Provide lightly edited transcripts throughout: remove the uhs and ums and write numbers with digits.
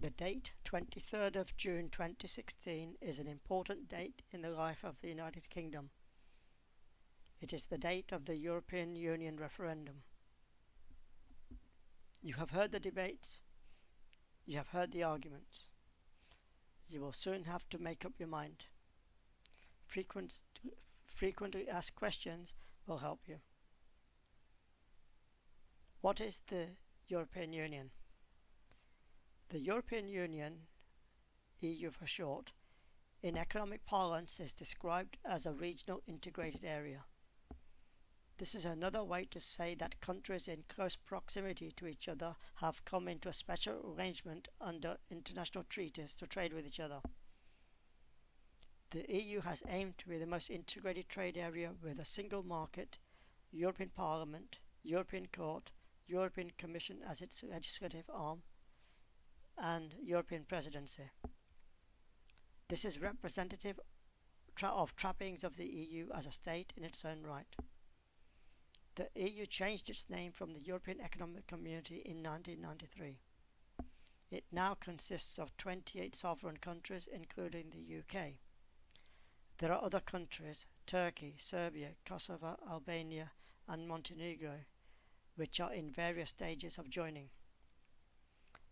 The date 23rd of June 2016 is an important date in the life of the United Kingdom. It is the date of the European Union referendum. You have heard the debates, you have heard the arguments. You will soon have to make up your mind. Frequently asked questions will help you. What is the European Union? The European Union, EU for short, in economic parlance is described as a regional integrated area. This is another way to say that countries in close proximity to each other have come into a special arrangement under international treaties to trade with each other. The EU has aimed to be the most integrated trade area with a single market, European Parliament, European Court, European Commission as its legislative arm, and European Presidency. This is representative of trappings of the EU as a state in its own right. The EU changed its name from the European Economic Community in 1993. It now consists of 28 sovereign countries, including the UK. There are other countries, Turkey, Serbia, Kosovo, Albania, and Montenegro, which are in various stages of joining.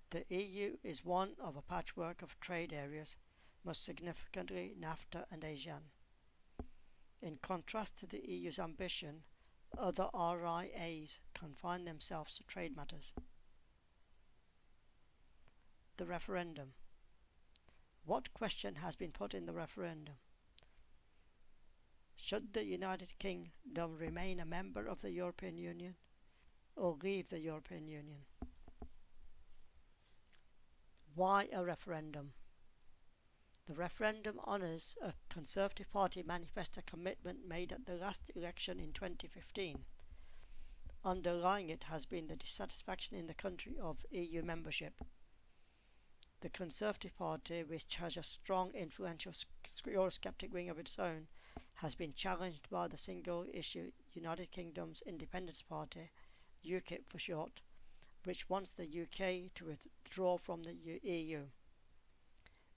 The EU is one of a patchwork of trade areas, most significantly NAFTA and ASEAN. In contrast to the EU's ambition, other RIAs confine themselves to trade matters. The referendum. What question has been put in the referendum? Should the United Kingdom remain a member of the European Union or leave the European Union? Why a referendum? The referendum honours a Conservative Party manifesto commitment made at the last election in 2015. Underlying it has been the dissatisfaction in the country of EU membership. The Conservative Party, which has a strong, influential Eurosceptic wing of its own, has been challenged by the single-issue United Kingdom's Independence Party, UKIP for short, which wants the UK to withdraw from the EU.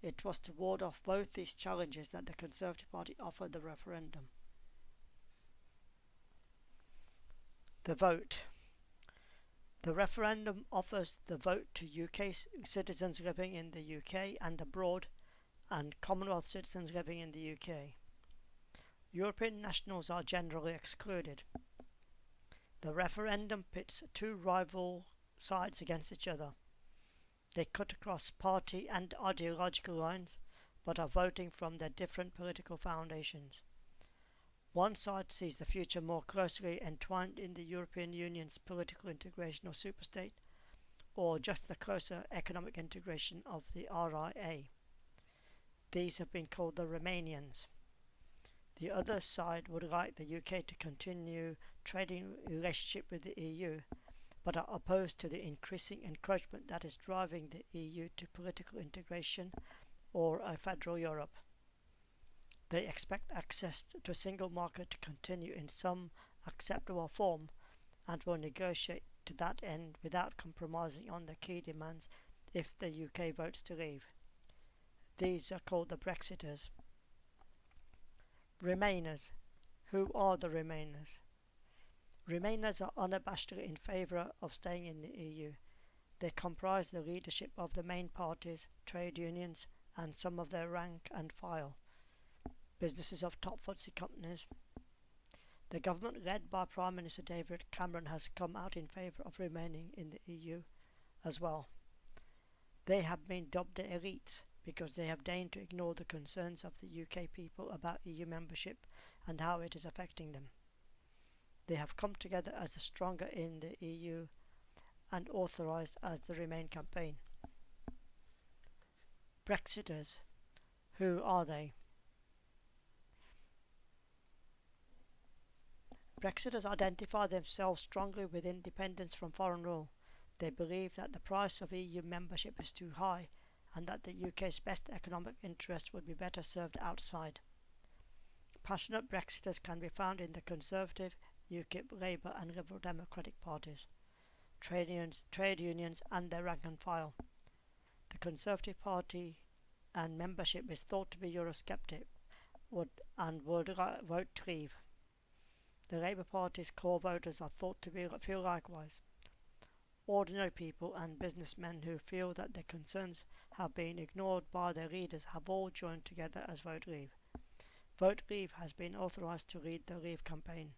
It was to ward off both these challenges that the Conservative Party offered the referendum. The vote. The referendum offers the vote to UK citizens living in the UK and abroad, and Commonwealth citizens living in the UK. European nationals are generally excluded. The referendum pits two rival sides against each other. They cut across party and ideological lines, but are voting from their different political foundations. One side sees the future more closely entwined in the European Union's political integration or superstate, or just the closer economic integration of the RIA. These have been called the Romanians. The other side would like the UK to continue trading relationship with the EU, but are opposed to the increasing encroachment that is driving the EU to political integration or a federal Europe. They expect access to a single market to continue in some acceptable form and will negotiate to that end without compromising on the key demands if the UK votes to leave. These are called the Brexiters. Remainers. Who are the Remainers? Remainers are unabashedly in favour of staying in the EU. They comprise the leadership of the main parties, trade unions, and some of their rank and file, businesses of top FTSE companies. The government led by Prime Minister David Cameron has come out in favour of remaining in the EU as well. They have been dubbed the elites because they have deigned to ignore the concerns of the UK people about EU membership and how it is affecting them. They have come together as the stronger in the EU and authorised as the Remain campaign. Brexiters. Who are they? Brexiters identify themselves strongly with independence from foreign rule. They believe that the price of EU membership is too high and that the UK's best economic interests would be better served outside. Passionate Brexiters can be found in the Conservative, UKIP, Labour and Liberal Democratic parties, trade unions and their rank and file. The Conservative Party and membership is thought to be Eurosceptic would vote to leave. The Labour Party's core voters are thought to feel likewise. Ordinary people and businessmen who feel that their concerns have been ignored by their leaders have all joined together as Vote Leave. Vote Leave has been authorised to lead the Leave campaign.